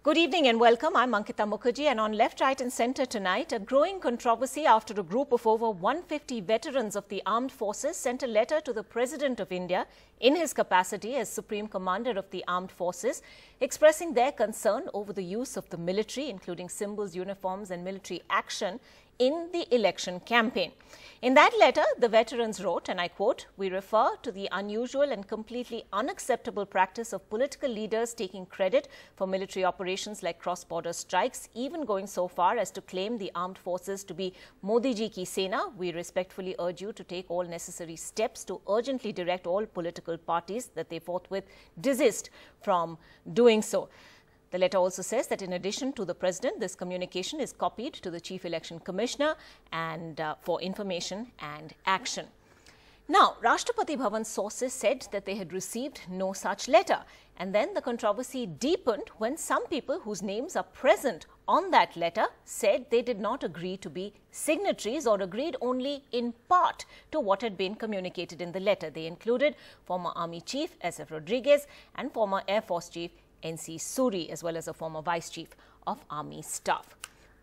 Good evening and welcome. I'm Ankita Mukherjee, and on Left, Right and Centre tonight, a growing controversy after a group of over 150 veterans of the armed forces sent a letter to the President of India in his capacity as Supreme Commander of the Armed Forces, expressing their concern over the use of the military, including symbols, uniforms and military action, in the election campaign. In that letter, the veterans wrote, and I quote, "We refer to the unusual and completely unacceptable practice of political leaders taking credit for military operations like cross-border strikes, even going so far as to claim the armed forces to be Modi ji ki Sena. We respectfully urge you to take all necessary steps to urgently direct all political parties that they forthwith desist from doing so." The letter also says that in addition to the President, this communication is copied to the Chief Election Commissioner and for information and action. Now, Rashtrapati Bhavan sources said that they had received no such letter. And then the controversy deepened when some people whose names are present on that letter said they did not agree to be signatories or agreed only in part to what had been communicated in the letter. They included former Army Chief S.F. Rodriguez and former Air Force Chief N.C. Suri, as well as a former Vice Chief of Army Staff.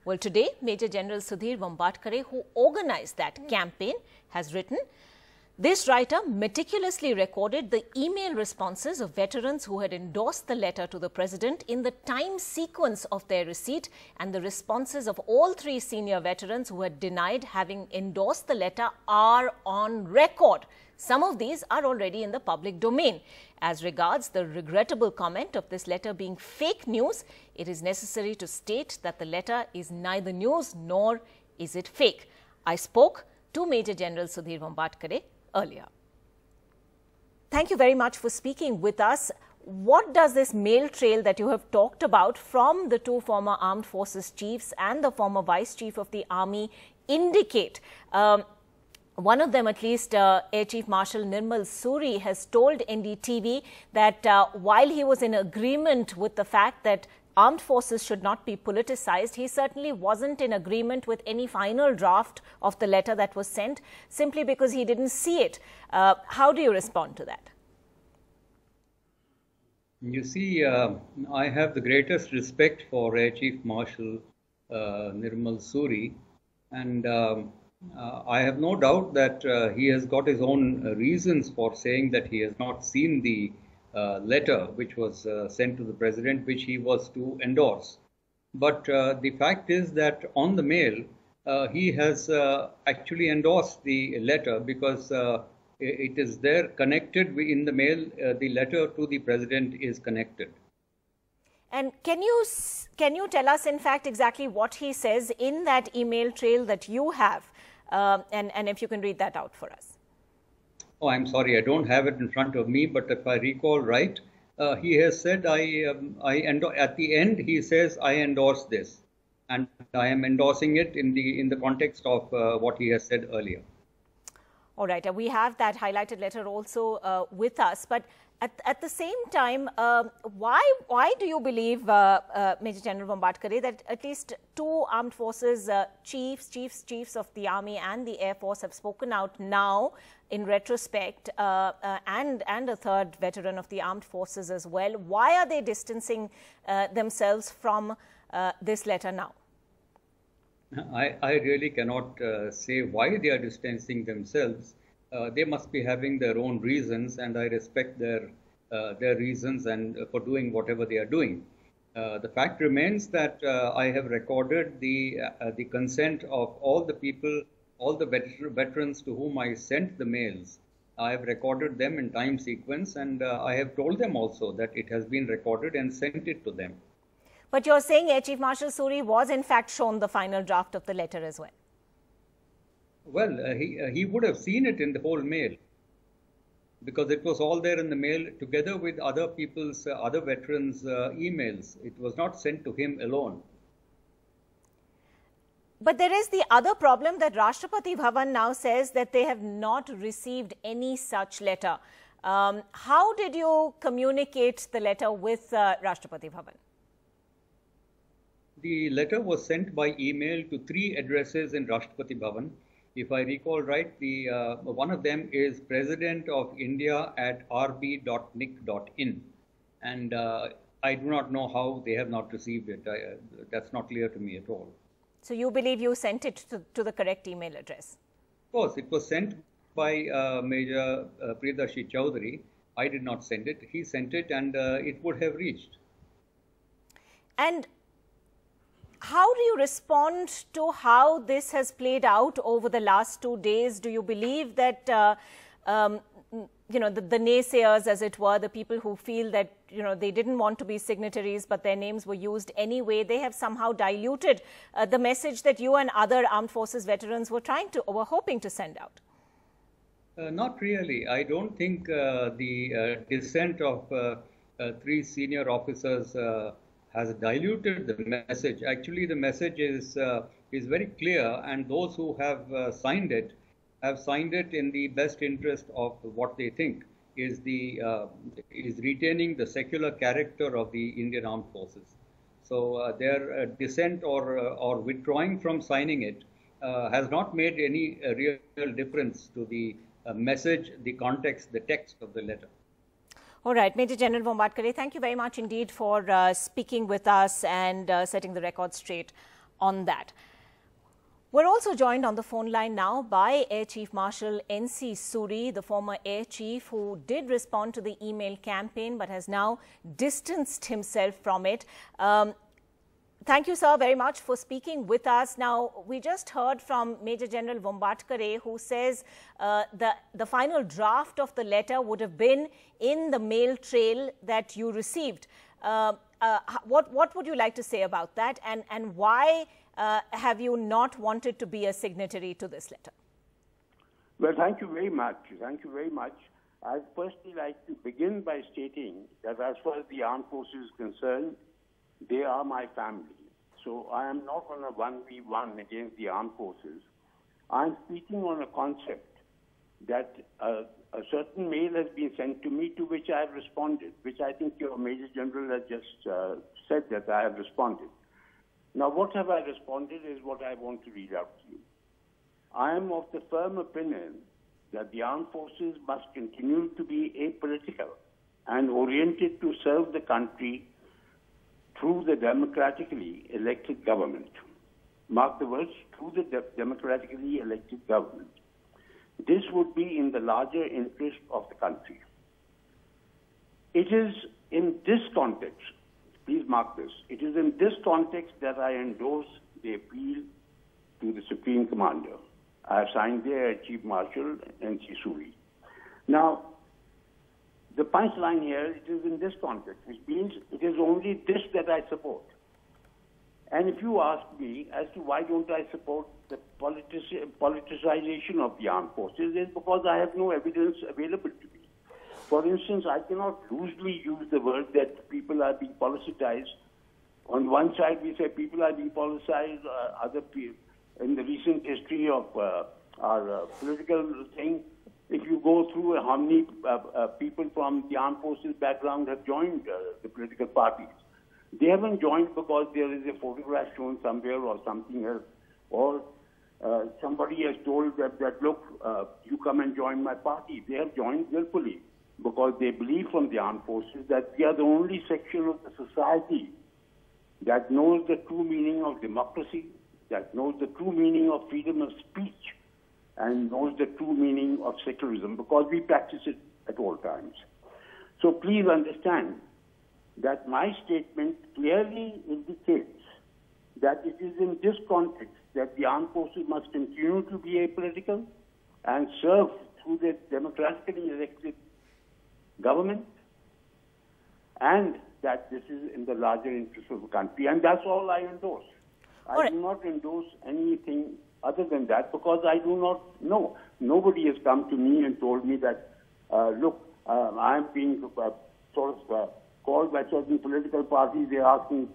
Well, today, Major General Sudhir Vambatkare, who organized that campaign, has written, "This writer meticulously recorded the email responses of veterans who had endorsed the letter to the President in the time sequence of their receipt, and the responses of all three senior veterans who had denied having endorsed the letter are on record. Some of these are already in the public domain. As regards the regrettable comment of this letter being fake news, it is necessary to state that the letter is neither news nor is it fake." I spoke to Major General Sudhir Vambatkare earlier. Thank you very much for speaking with us. What does this mail trail that you have talked about from the two former armed forces chiefs and the former vice chief of the army indicate? One of them, at least, Air Chief Marshal Nirmal Suri, has told NDTV that while he was in agreement with the fact that armed forces should not be politicized, he certainly wasn't in agreement with any final draft of the letter that was sent, simply because he didn't see it. How do you respond to that? You see, I have the greatest respect for Air Chief Marshal Nirmal Suri, and I have no doubt that he has got his own reasons for saying that he has not seen the letter which was sent to the President, which he was to endorse. But the fact is that on the mail, he has actually endorsed the letter because it is there connected in the mail. The letter to the President is connected. And can you tell us, in fact, exactly what he says in that email trail that you have? And if you can read that out for us. Oh, I'm sorry, I don't have it in front of me, but if I recall right, he has said, at the end, he says, "I endorse this," and I am endorsing it in the context of what he has said earlier. All right, we have that highlighted letter also with us, but at the same time, why do you believe, Major General Vambatkare, that at least two armed forces chiefs of the Army and the Air Force have spoken out now in retrospect, and a third veteran of the armed forces as well? Why are they distancing themselves from this letter now? I really cannot say why they are distancing themselves. They must be having their own reasons, and I respect their reasons and for doing whatever they are doing. The fact remains that I have recorded the consent of all the people, all the veterans to whom I sent the mails. I have recorded them in time sequence, and I have told them also that it has been recorded and sent it to them. But you're saying Air Chief Marshal Suri was in fact shown the final draft of the letter as well? Well, he would have seen it in the whole mail, because it was all there in the mail together with other people's, other veterans' emails. It was not sent to him alone. But there is the other problem that Rashtrapati Bhavan now says that they have not received any such letter. How did you communicate the letter with Rashtrapati Bhavan? The letter was sent by email to 3 addresses in Rashtrapati Bhavan. If I recall right, one of them is President of India at rb.nic.in. And I do not know how they have not received it. That's not clear to me at all. So you believe you sent it to the correct email address? Of course, it was sent by Major Priyadarshi Chowdhury. I did not send it. He sent it, and it would have reached. And how do you respond to how this has played out over the last 2 days? Do you believe that, the naysayers, as it were, the people who feel that, they didn't want to be signatories, but their names were used anyway, they have somehow diluted the message that you and other armed forces veterans were hoping to send out? Not really. I don't think the dissent of 3 senior officers has diluted the message. Actually, the message is very clear, and those who have signed it in the best interest of what they think is retaining the secular character of the Indian Armed Forces. So their dissent or withdrawing from signing it has not made any real difference to the message, the context, the text of the letter. All right, Major General Vambadkar, thank you very much indeed for speaking with us and setting the record straight on that. We're also joined on the phone line now by Air Chief Marshal N.C. Suri, the former Air Chief who did respond to the email campaign but has now distanced himself from it. Thank you, sir, very much for speaking with us. Now, we just heard from Major General Vambadkar, who says the final draft of the letter would have been in the mail trail that you received. What would you like to say about that, and why have you not wanted to be a signatory to this letter? Well, thank you very much. Thank you very much. I'd personally like to begin by stating that as far as the armed forces is concerned, they are my family. So I am not on a 1v1 against the armed forces. I'm speaking on a concept that a certain mail has been sent to me, to which I have responded, which I think your Major General has just said that I have responded. Now, what have I responded is what I want to read out to you. I am of the firm opinion that the armed forces must continue to be apolitical and oriented to serve the country through the democratically elected government. Mark the words, through the democratically elected government. This would be in the larger interest of the country. It is in this context, please mark this, it is in this context that I endorse the appeal to the Supreme Commander. I have signed there Chief Marshal N.C. Suri. Now, the punchline here, it is in this context, which means it is only this that I support. And if you ask me as to why don't I support the politicization of the armed forces, it's because I have no evidence available to me. For instance, I cannot loosely use the word that people are being politicized. On one side, we say people are being politicized, other people. In the recent history of our political thing, if you go through how many people from the armed forces background have joined the political parties, they haven't joined because there is a photograph shown somewhere or something else, or somebody has told that look, you come and join my party. They have joined willfully because they believe from the armed forces that we are the only section of the society that knows the true meaning of democracy, that knows the true meaning of freedom of speech, and knows the true meaning of secularism, because we practice it at all times. So please understand that my statement clearly indicates that it is in this context that the armed forces must continue to be apolitical and serve through the democratically elected government, and that this is in the larger interest of the country. And that's all I endorse. I do not endorse anything other than that, because I do not know. Nobody has come to me and told me that, look, I'm being called by certain political parties. They're asking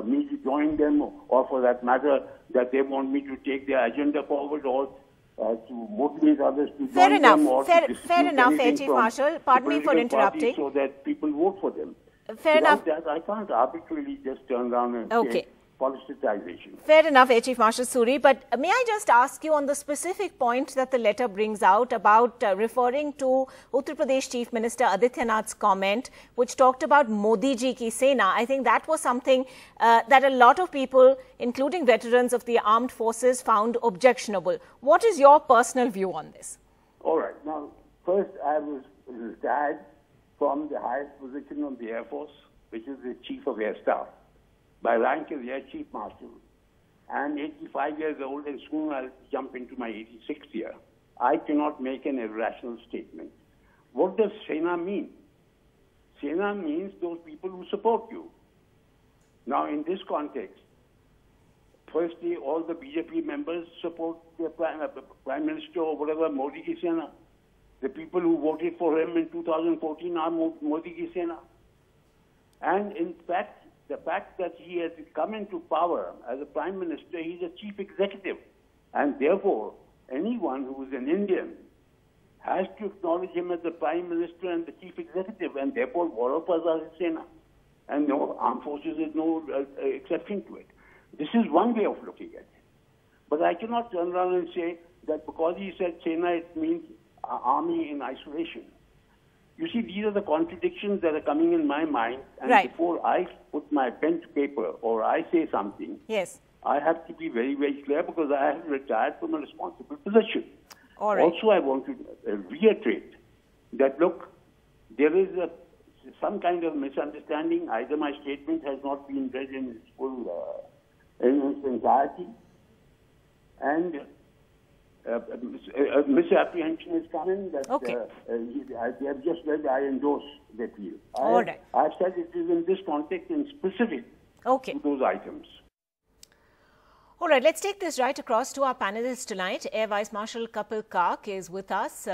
me to join them, or for that matter, that they want me to take their agenda forward, or to motivate others to join them. Or fair enough, Air Chief Marshal. Pardon me for interrupting. So that people vote for them. Fair enough. That, I can't arbitrarily just turn around and say politicization. Fair enough, Air Chief Marshal Suri, but may I just ask you on the specific point that the letter brings out about referring to Uttar Pradesh Chief Minister Adityanath's comment, which talked about Modi ji ki Sena. I think that was something that a lot of people, including veterans of the armed forces, found objectionable. What is your personal view on this? All right. Now, first, I was retired from the highest position of the Air Force, which is the Chief of Air Staff, by rank as Air Chief Marshal. I'm 85 years old, and soon I'll jump into my 86th year. I cannot make an irrational statement. What does Sena mean? Sena means those people who support you. Now, in this context, firstly, all the BJP members support the Prime Minister or whatever, Modi ki Sena. The people who voted for him in 2014 are Modi ki Sena. And in fact, the fact that he has come into power as a Prime Minister, he's a Chief Executive. And therefore, anyone who is an Indian has to acknowledge him as the Prime Minister and the Chief Executive. And therefore, all of us are his Sena. And no, armed forces is no exception to it. This is one way of looking at it. But I cannot turn around and say that because he said Sena, it means army in isolation. You see, these are the contradictions that are coming in my mind. And right. Before I put my pen to paper or I say something, yes, I have to be very, very clear because I have retired from a responsible position. All right. Also, I want to reiterate that, look, there is some kind of misunderstanding. Either my statement has not been read in its full in its entirety, and misapprehension is coming that okay. I have just read I endorse the appeal. All right. I've said it is in this context and specific okay. to those items. All right, let's take this right across to our panelists tonight. Air Vice Marshal Kapil Kak is with us.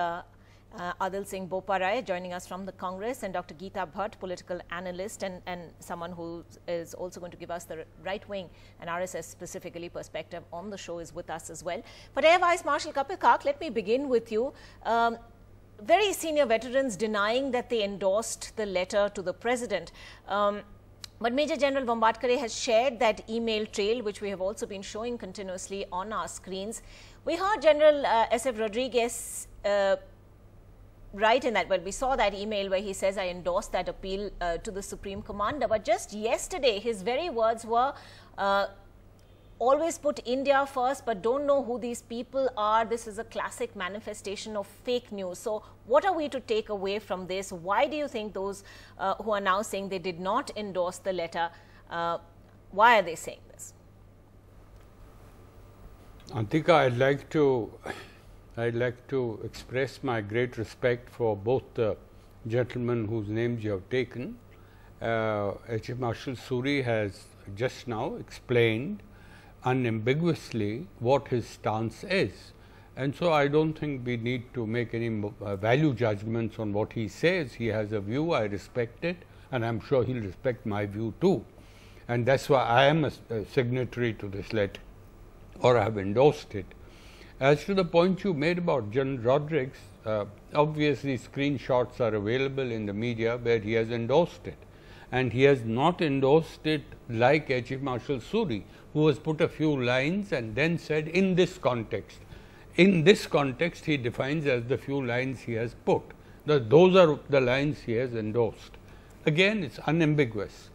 Adil Singh Boparai joining us from the Congress, and Dr. Geeta Bhatt, political analyst and someone who is also going to give us the right-wing and RSS specifically perspective on the show, is with us as well. But Air Vice Marshal Kapil Kak, let me begin with you. Very senior veterans denying that they endorsed the letter to the President. But Major General Vambadkar has shared that email trail, which we have also been showing continuously on our screens. We heard General S.F. Rodriguez right in that, well, we saw that email where he says, I endorsed that appeal to the Supreme Commander. But just yesterday, his very words were, always put India first, but don't know who these people are. This is a classic manifestation of fake news. So what are we to take away from this? Why do you think those who are now saying they did not endorse the letter, why are they saying this? Antika, I'd like to express my great respect for both the gentlemen whose names you have taken. Chief Marshal Suri has just now explained unambiguously what his stance is. And so I don't think we need to make any value judgments on what he says. He has a view, I respect it, and I'm sure he'll respect my view too. And that's why I am a signatory to this letter, or I have endorsed it. As to the point you made about General Rodriguez, obviously screenshots are available in the media where he has endorsed it. And he has not endorsed it like Chief Marshal Suri, who has put a few lines and then said, in this context. In this context, he defines as the few lines he has put. Those are the lines he has endorsed. Again, it's unambiguous.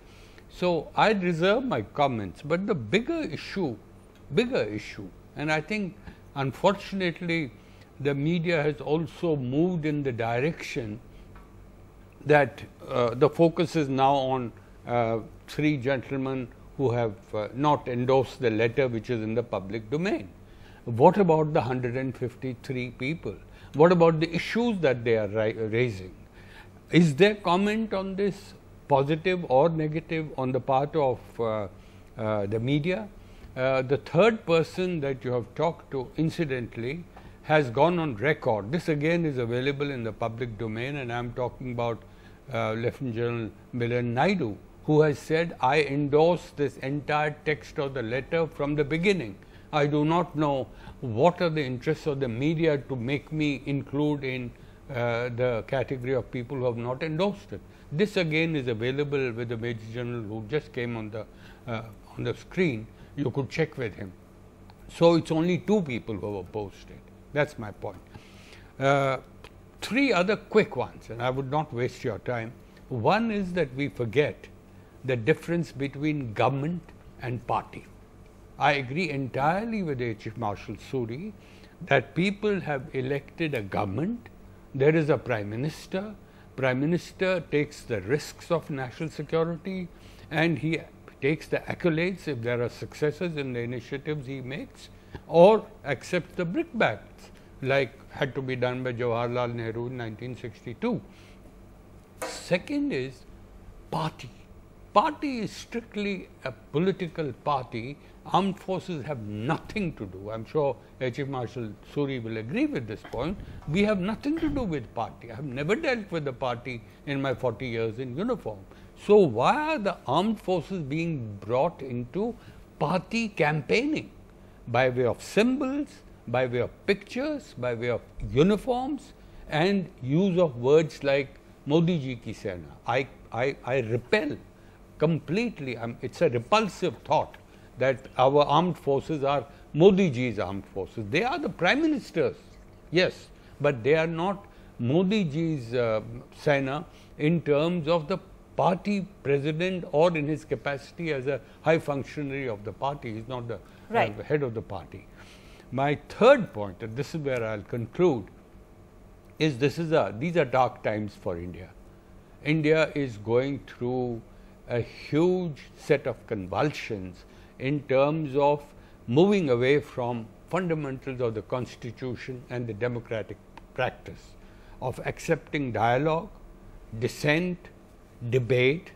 So I'd reserve my comments, but the bigger issue, and I think unfortunately the media has also moved in the direction that the focus is now on three gentlemen who have not endorsed the letter which is in the public domain. What about the 153 people? What about the issues that they are raising? Is their comment on this positive or negative on the part of the media? The third person that you have talked to, incidentally, has gone on record. This again is available in the public domain, and I am talking about Lieutenant General Milan Naidu, who has said, I endorse this entire text of the letter from the beginning. I do not know what are the interests of the media to make me include in the category of people who have not endorsed it. This again is available with the Major General who just came on the screen. You could check with him. So it's only 2 people who have opposed it. That's my point. 3 other quick ones, and I would not waste your time. One is that we forget the difference between government and party. I agree entirely with Air Chief Marshal Suri that people have elected a government. There is a Prime Minister. Prime Minister takes the risks of national security, and he takes the accolades if there are successes in the initiatives he makes, or accepts the brickbats, like had to be done by Jawaharlal Nehru in 1962. Second is party. Party is strictly a political party. Armed forces have nothing to do. I am sure Air Chief Marshal Suri will agree with this point. We have nothing to do with party. I have never dealt with the party in my 40 years in uniform. So why are the armed forces being brought into party campaigning by way of symbols, by way of pictures, by way of uniforms, and use of words like Modi ji ki Sena? I repel completely. It's a repulsive thought that our armed forces are Modi ji's armed forces. They are the Prime Ministers, yes, but they are not Modi ji's Sena in terms of the party president or in his capacity as a high functionary of the party. He is not the head of the party. My third point, and this is where I will conclude, is these are dark times for India. India is going through a huge set of convulsions in terms of moving away from fundamentals of the Constitution and the democratic practice of accepting dialogue, dissent, debate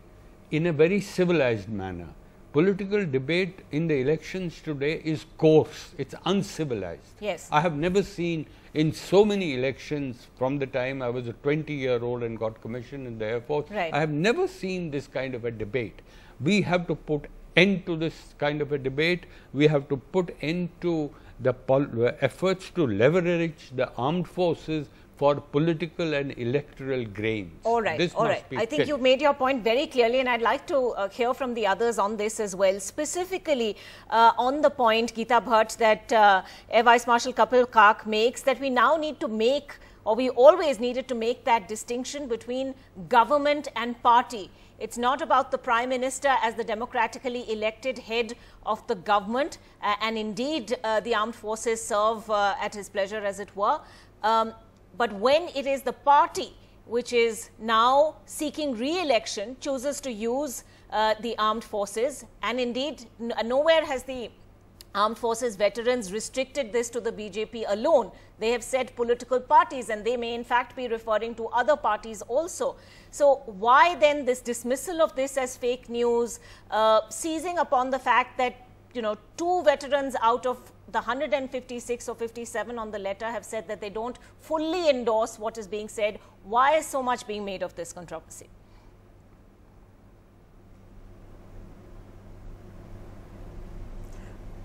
in a very civilized manner. Political debate in the elections today is coarse, it's uncivilized. Yes. I have never seen in so many elections from the time I was a 20-year-old and got commissioned in the Air Force. Right. I have never seen this kind of a debate. We have to put end to this kind of a debate. We have to put end to the efforts to leverage the armed forces for political and electoral gains. All right, this all right. I think you've made your point very clearly, and I'd like to hear from the others on this as well. Specifically on the point, Geeta Bhatt, that Air Vice Marshal Kapil Kak makes, that we now need to make, or we always needed to make that distinction between government and party. It's not about the Prime Minister as the democratically elected head of the government, and indeed the armed forces serve at his pleasure, as it were. But when it is the party which is now seeking re-election, chooses to use the armed forces, and indeed nowhere has the armed forces veterans restricted this to the BJP alone. They have said political parties, and they may in fact be referring to other parties also. So why then this dismissal of this as fake news, seizing upon the fact that 2 veterans out of the 156 or 57 on the letter have said that they don't fully endorse what is being said? Why is so much being made of this controversy?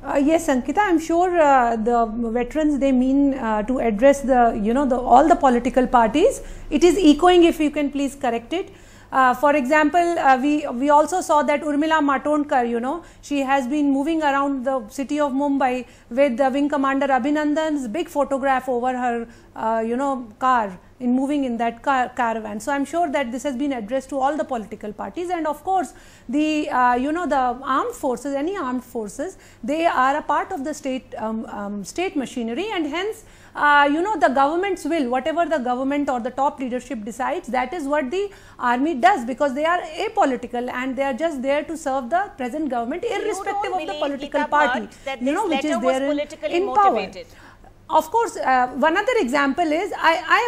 Yes, Ankita, I'm sure the veterans, they mean to address all the political parties. It is echoing, if you can please correct it. For example, we also saw that Urmila Matondkar, she has been moving around the city of Mumbai with Wing Commander Abhinandan's big photograph over her, car, in moving in that caravan. So I'm sure that this has been addressed to all the political parties, and of course the the armed forces, any armed forces, they are a part of the state machinery, and hence the government's will, whatever the government or the top leadership decides, that is what the army does, because they are apolitical and they are just there to serve the present government, irrespective of the political party, which is there in power. Of course, one other example is I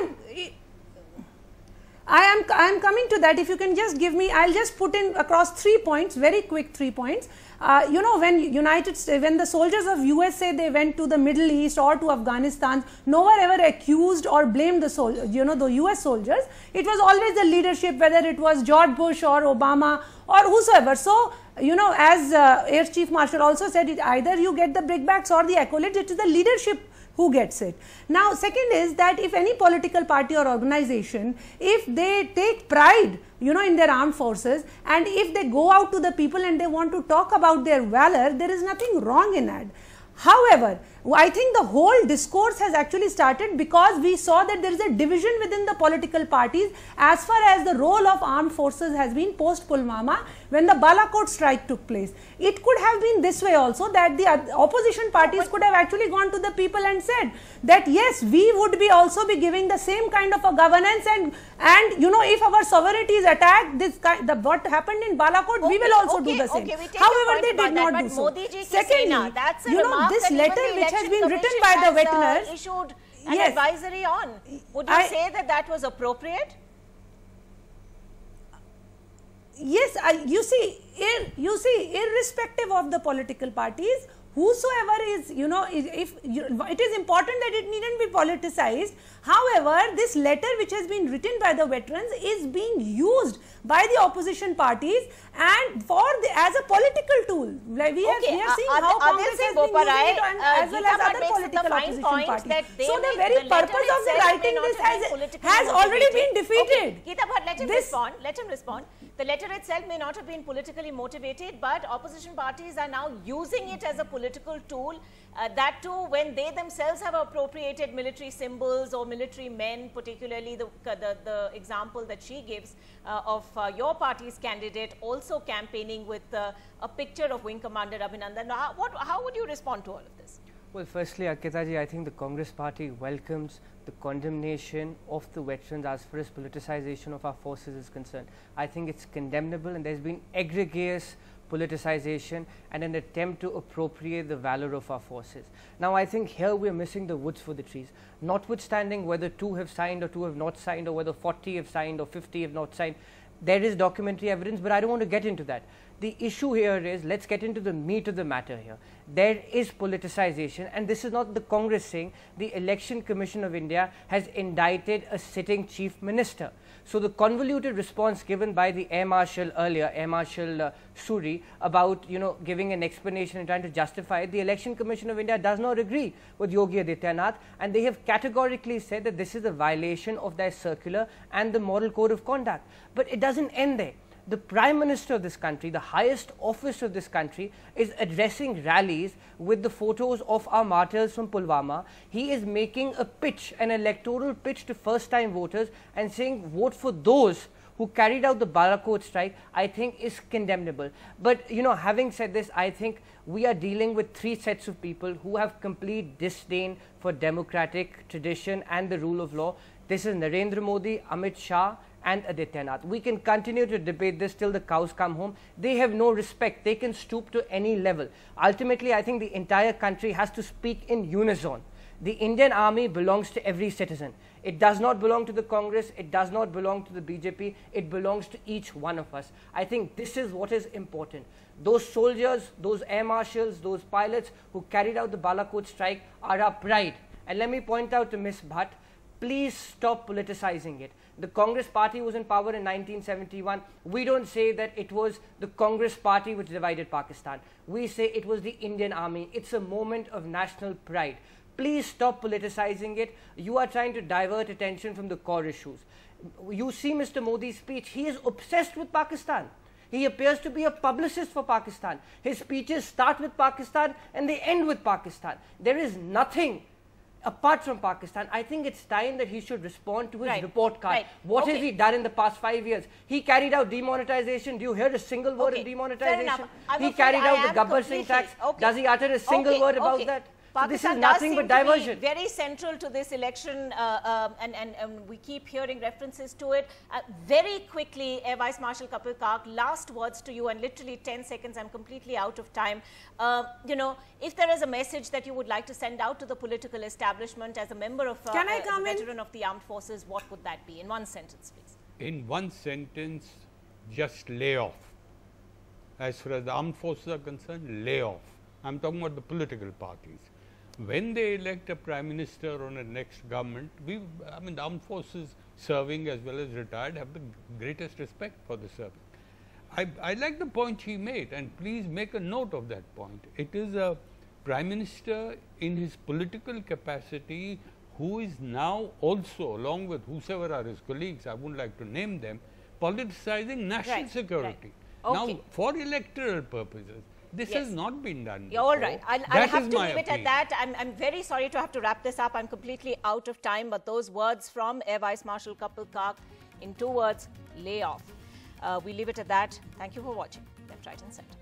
am coming to that. If you can just give me, I'll just put in across 3 points, very quick 3 points. When the soldiers of USA, they went to the Middle East or to Afghanistan, no one ever accused or blamed the the US soldiers. It was always the leadership, whether it was George Bush or Obama or whosoever. So, as Air Chief Marshal also said, either you get the brickbats or the accolades. It is the leadership who gets it. Now, second is that if any political party or organization, if they take pride, you know, in their armed forces, and if they go out to the people and they want to talk about their valor, there is nothing wrong in that. However, I think the whole discourse has actually started because we saw that there is a division within the political parties as far as the role of armed forces has been post Pulwama when the Balakot strike took place. It could have been this way also, that the opposition parties could have actually gone to the people and said that yes, we would be also be giving the same kind of a governance, and you know, if our sovereignty is attacked, this what happened in Balakot, we will also do the same. However, they did not do so. Secondly, you know, this letter which has been written by the veterans issued an advisory on. Would you say that that was appropriate? Yes, you see, irrespective of the political parties, whosoever is, you know, if it is important that it needn't be politicized. However, this letter which has been written by the veterans is being used by the opposition parties and as a political tool. Like we have seen how Congress has been using it as well as other political opposition parties. So the very purpose of the writing this has already been defeated. Geeta Bhatt, let him respond. Let him respond. The letter itself may not have been politically motivated, but opposition parties are now using it as a political tool. That too, when they themselves have appropriated military symbols or military men, particularly the example that she gives of your party's candidate also campaigning with a picture of Wing Commander Abhinandan. How would you respond to all of this? Well, firstly, Ankita-ji, I think the Congress party welcomes the condemnation of the veterans as far as politicization of our forces is concerned. I think it's condemnable, and there's been egregious politicization and an attempt to appropriate the valor of our forces. Now, I think here we're missing the woods for the trees. Notwithstanding whether 2 have signed or 2 have not signed, or whether 40 have signed or 50 have not signed, there is documentary evidence, but I don't want to get into that. The issue here is, let's get into the meat of the matter here. There is politicization, and this is not the Congress saying. The Election Commission of India has indicted a sitting chief minister. So the convoluted response given by the Air Marshal earlier, Air Marshal Suri, about, you know, giving an explanation and trying to justify it, the Election Commission of India does not agree with Yogi Adityanath, and they have categorically said that this is a violation of their circular and the moral code of conduct. But it doesn't end there. The Prime Minister of this country, the highest office of this country, is addressing rallies with the photos of our martyrs from Pulwama. He is making a pitch, an electoral pitch to first-time voters, and saying vote for those who carried out the Balakot strike. I think is condemnable. But, you know, having said this, I think we are dealing with 3 sets of people who have complete disdain for democratic tradition and the rule of law. This is Narendra Modi, Amit Shah, and Adityanath. We can continue to debate this till the cows come home. They have no respect. They can stoop to any level. Ultimately, I think the entire country has to speak in unison. The Indian army belongs to every citizen. It does not belong to the Congress. It does not belong to the BJP. It belongs to each one of us. I think this is what is important. Those soldiers, those air marshals, those pilots who carried out the Balakot strike are our pride. And let me point out to Ms. Bhatt, please stop politicizing it. The Congress party was in power in 1971. We don't say that it was the Congress party which divided Pakistan. We say it was the Indian army. It's a moment of national pride. Please stop politicizing it. You are trying to divert attention from the core issues. You see Mr. Modi's speech. He is obsessed with Pakistan. He appears to be a publicist for Pakistan. His speeches start with Pakistan and they end with Pakistan. There is nothing apart from Pakistan. I think it's time that he should respond to his report card. What has he done in the past 5 years? He carried out demonetization. Do you hear a single word of demonetization? He carried out the Gabbar Singh tax. Does he utter a single word about that? So this is nothing but diversion. Very central to this election, and we keep hearing references to it. Very quickly, Air Vice Marshal Kapil Kark, last words to you, and literally 10 seconds, I'm completely out of time. You know, if there is a message that you would like to send out to the political establishment as a member of, a veteran of the armed forces, what would that be? In one sentence, please. In one sentence, just lay off. As far as the armed forces are concerned, lay off. I'm talking about the political parties. When they elect a prime minister or a next government, the armed forces serving as well as retired have the greatest respect for the serving. I like the point he made, and please make a note of that point. It is a Prime Minister in his political capacity, who is now also, along with whosoever are his colleagues, I wouldn't like to name them, politicizing national security. Okay. Now, for electoral purposes, this has not been done. Yeah, all right. I'll have to leave it at opinion. that. I'm very sorry to have to wrap this up. I'm completely out of time. But those words from Air Vice Marshal Kapil Kark, in 2 words, lay off. We leave it at that. Thank you for watching Left, Right and Centre.